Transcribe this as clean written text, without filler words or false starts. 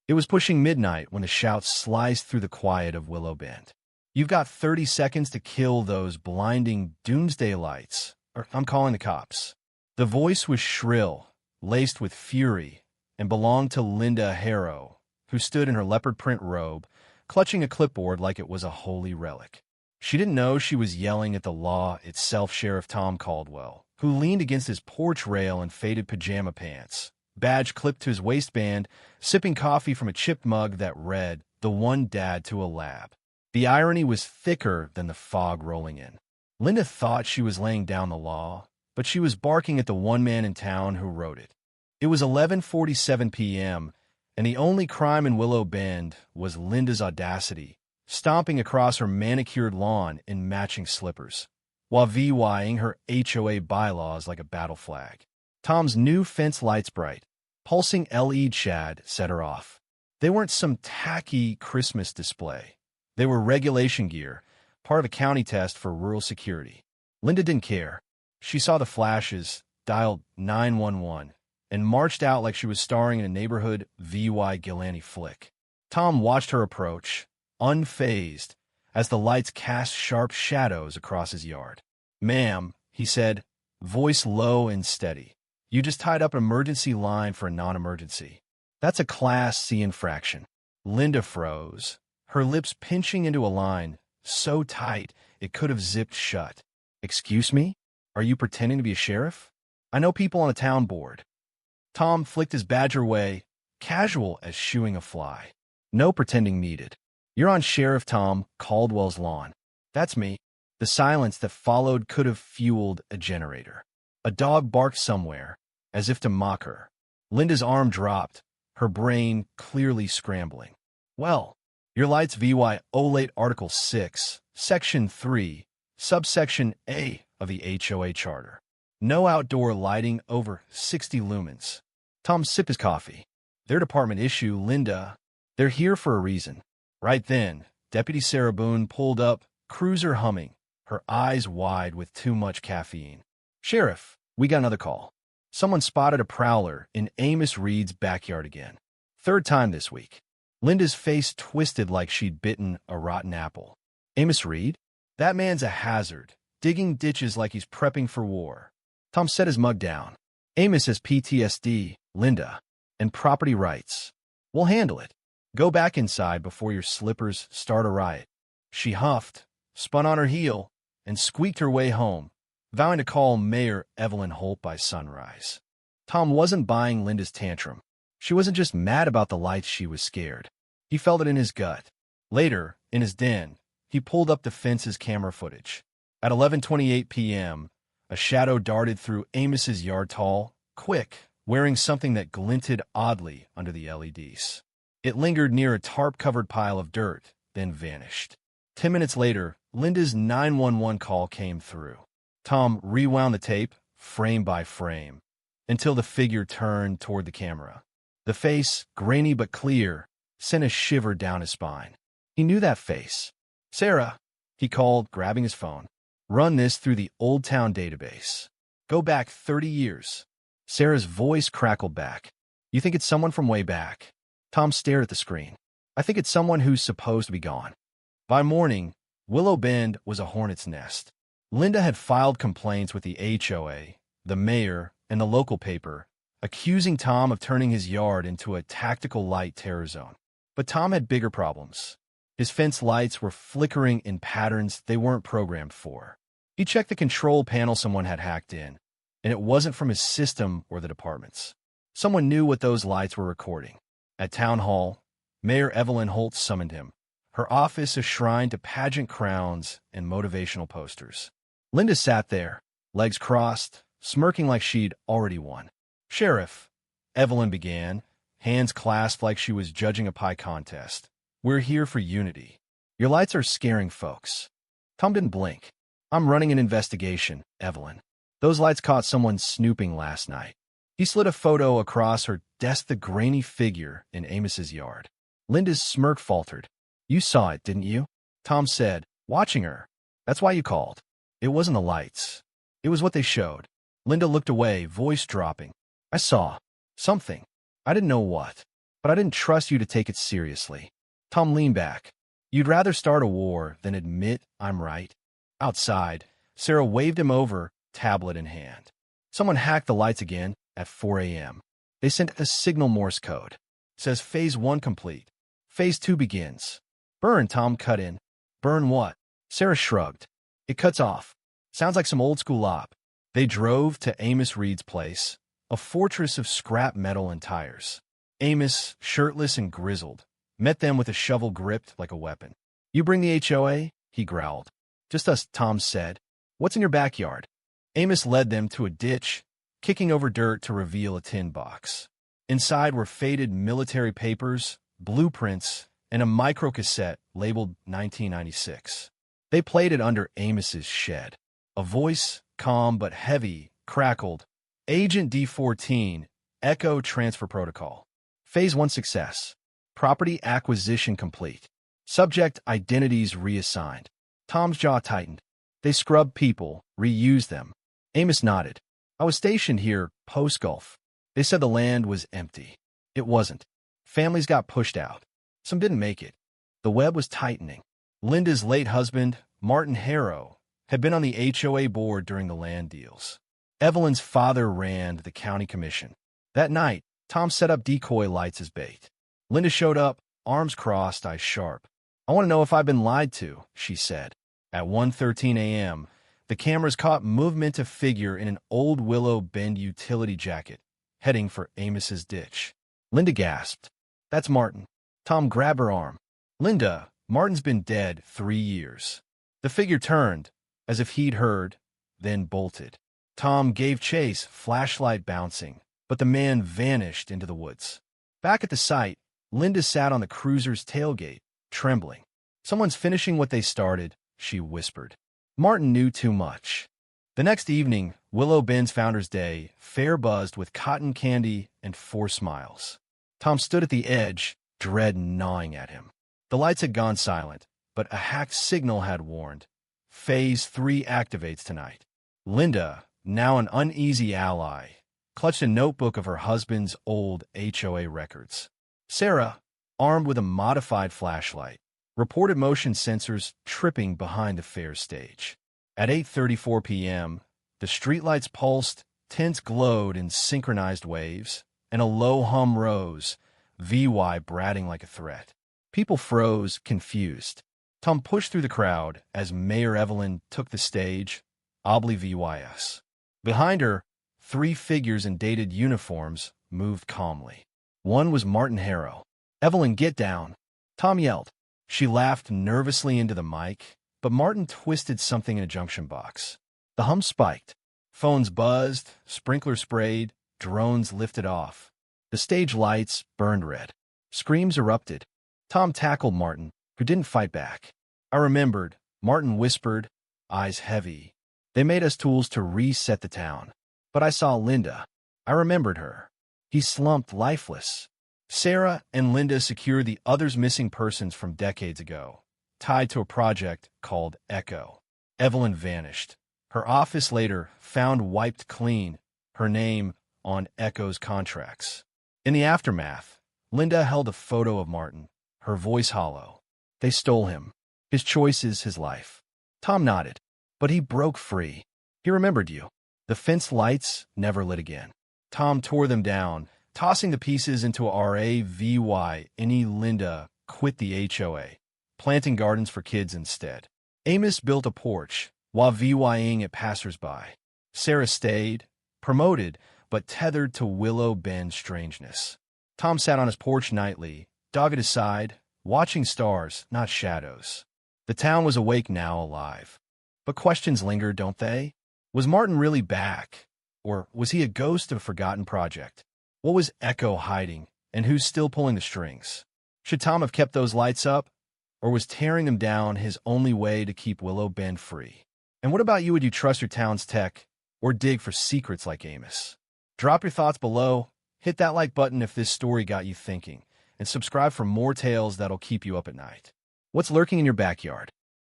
It was pushing midnight when the shout sliced through the quiet of Willow Bend. "You've got 30 seconds to kill those blinding doomsday lights, or I'm calling the cops." The voice was shrill, laced with fury, and belonged to Linda Harrow, who stood in her leopard print robe, clutching a clipboard like it was a holy relic. She didn't know she was yelling at the law itself. Sheriff Tom Caldwell, who leaned against his porch rail in faded pajama pants, badge clipped to his waistband, sipping coffee from a chipped mug that read, "The One Dad to a Lab." The irony was thicker than the fog rolling in. Linda thought she was laying down the law, but she was barking at the one man in town who wrote it. It was 11:47 p.m., and the only crime in Willow Bend was Linda's audacity, stomping across her manicured lawn in matching slippers, while VYing her HOA bylaws like a battle flag. Tom's new fence lights bright, pulsing LED shad set her off. They weren't some tacky Christmas display. They were regulation gear, part of a county test for rural security. Linda didn't care. She saw the flashes, dialed 911, and marched out like she was starring in a neighborhood VY Gilani flick. Tom watched her approach, unfazed, as the lights cast sharp shadows across his yard. "Ma'am," he said, voice low and steady, "you just tied up an emergency line for a non-emergency. That's a Class C infraction." Linda froze, her lips pinching into a line so tight it could have zipped shut. "Excuse me? Are you pretending to be a sheriff? I know people on a town board." Tom flicked his badge her way, casual as shooing a fly. "No pretending needed. You're on Sheriff Tom Caldwell's lawn." "That's me." The silence that followed could have fueled a generator. A dog barked somewhere, as if to mock her. Linda's arm dropped, her brain clearly scrambling. "Well, your lights VY Olate Article 6, Section 3, Subsection A of the HOA Charter. No outdoor lighting over 60 lumens." Tom sipped his coffee. "Their department issue, Linda. They're here for a reason." Right then, Deputy Sarah Boone pulled up, cruiser humming, her eyes wide with too much caffeine. "Sheriff, we got another call. Someone spotted a prowler in Amos Reed's backyard again. Third time this week." Linda's face twisted like she'd bitten a rotten apple. "Amos Reed? That man's a hazard, digging ditches like he's prepping for war." Tom set his mug down. "Amos has PTSD, Linda, and property rights. We'll handle it. Go back inside before your slippers start a riot." She huffed, spun on her heel, and squeaked her way home, vowing to call Mayor Evelyn Holt by sunrise. Tom wasn't buying Linda's tantrum. She wasn't just mad about the lights, she was scared. He felt it in his gut. Later, in his den, he pulled up the fence's camera footage. At 11:28 p.m., a shadow darted through Amos's yard, tall, quick, wearing something that glinted oddly under the LEDs. It lingered near a tarp-covered pile of dirt, then vanished. 10 minutes later, Linda's 911 call came through. Tom rewound the tape, frame by frame, until the figure turned toward the camera. The face, grainy but clear, sent a shiver down his spine. He knew that face. "Sarah," he called, grabbing his phone. "Run this through the Old Town database. Go back 30 years. Sarah's voice crackled back. "You think it's someone from way back?" Tom stared at the screen. "I think it's someone who's supposed to be gone." By morning, Willow Bend was a hornet's nest. Linda had filed complaints with the HOA, the mayor, and the local paper, accusing Tom of turning his yard into a tactical light terror zone. But Tom had bigger problems. His fence lights were flickering in patterns they weren't programmed for. He checked the control panel someone had hacked in, and it wasn't from his system or the department's. Someone knew what those lights were recording. At Town Hall, Mayor Evelyn Holt summoned him, her office a shrine to pageant crowns and motivational posters. Linda sat there, legs crossed, smirking like she'd already won. "Sheriff," Evelyn began, hands clasped like she was judging a pie contest, "we're here for unity. Your lights are scaring folks." Tom didn't blink. "I'm running an investigation, Evelyn. Those lights caught someone snooping last night." He slid a photo across her desk, the grainy figure in Amos's yard. Linda's smirk faltered. "You saw it, didn't you?" Tom said, watching her. "That's why you called." "It wasn't the lights. It was what they showed." Linda looked away, voice dropping. "I saw something. I didn't know what." but I didn't trust you to take it seriously. Tom leaned back. You'd rather start a war than admit I'm right? Outside, Sarah waved him over, tablet in hand. Someone hacked the lights again at 4 a.m. They sent a signal Morse code. Says Phase 1 complete. Phase 2 begins. Burn, Tom cut in. Burn what? Sarah shrugged. It cuts off. Sounds like some old-school op. They drove to Amos Reed's place, a fortress of scrap metal and tires. Amos, shirtless and grizzled, met them with a shovel gripped like a weapon. You bring the HOA? He growled. Just us, Tom said. What's in your backyard? Amos led them to a ditch, kicking over dirt to reveal a tin box. Inside were faded military papers, blueprints, and a microcassette labeled 1996. They played it under Amos's shed. A voice, calm but heavy, crackled. Agent D14, Echo Transfer Protocol. Phase 1 success. Property acquisition complete. Subject identities reassigned. Tom's jaw tightened. They scrubbed people, reused them. Amos nodded. I was stationed here post-Gulf. They said the land was empty. It wasn't. Families got pushed out. Some didn't make it. The web was tightening. Linda's late husband, Martin Harrow, had been on the HOA board during the land deals. Evelyn's father ran the county commission. That night, Tom set up decoy lights as bait. Linda showed up, arms crossed, eyes sharp. I want to know if I've been lied to, she said. At 1:13 a.m., the cameras caught movement of figure in an old Willow Bend utility jacket, heading for Amos's ditch. Linda gasped. That's Martin. Tom grabbed her arm. Linda, Martin's been dead 3 years. The figure turned, as if he'd heard, then bolted. Tom gave chase, flashlight bouncing, but the man vanished into the woods. Back at the site, Linda sat on the cruiser's tailgate, trembling. Someone's finishing what they started, she whispered. Martin knew too much. The next evening, Willow Bend's Founders Day, fair buzzed with cotton candy and 4 smiles. Tom stood at the edge, dread gnawing at him. The lights had gone silent, but a hacked signal had warned. Phase 3 activates tonight. Linda, now an uneasy ally, clutched a notebook of her husband's old HOA records. Sarah, armed with a modified flashlight, reported motion sensors tripping behind the fair stage. At 8:34 p.m., the streetlights pulsed, tents glowed in synchronized waves, and a low hum rose, VY bratting like a threat. People froze, confused. Tom pushed through the crowd as Mayor Evelyn took the stage, Obli VYS. Behind her, 3 figures in dated uniforms moved calmly. One was Martin Harrow. Evelyn, get down, Tom yelled. She laughed nervously into the mic, but Martin twisted something in a junction box. The hum spiked. Phones buzzed, sprinklers sprayed, drones lifted off. The stage lights burned red. Screams erupted. Tom tackled Martin, who didn't fight back. I remembered, Martin whispered, eyes heavy. They made us tools to reset the town. But I saw Linda. I remembered her. He slumped lifeless. Sarah and Linda secured the others missing persons from decades ago, tied to a project called Echo. Evelyn vanished. Her office later found wiped clean, her name on Echo's contracts. In the aftermath, Linda held a photo of Martin, her voice hollow. They stole him. His choices, his life. Tom nodded, but he broke free. He remembered you. The fence lights never lit again. Tom tore them down, tossing the pieces into a RAVY. Linda quit the HOA, planting gardens for kids instead. Amos built a porch, while VYing at passersby. Sarah stayed, promoted, but tethered to Willow Bend strangeness. Tom sat on his porch nightly, dog at his side, watching stars, not shadows. The town was awake now, alive. But questions linger, don't they? Was Martin really back? Or was he a ghost of a forgotten project? What was Echo hiding, and who's still pulling the strings? Should Tom have kept those lights up? Or was tearing them down his only way to keep Willow Bend free? And what about you? Would you trust your town's tech, or dig for secrets like Amos? Drop your thoughts below, hit that like button if this story got you thinking, and subscribe for more tales that'll keep you up at night. What's lurking in your backyard?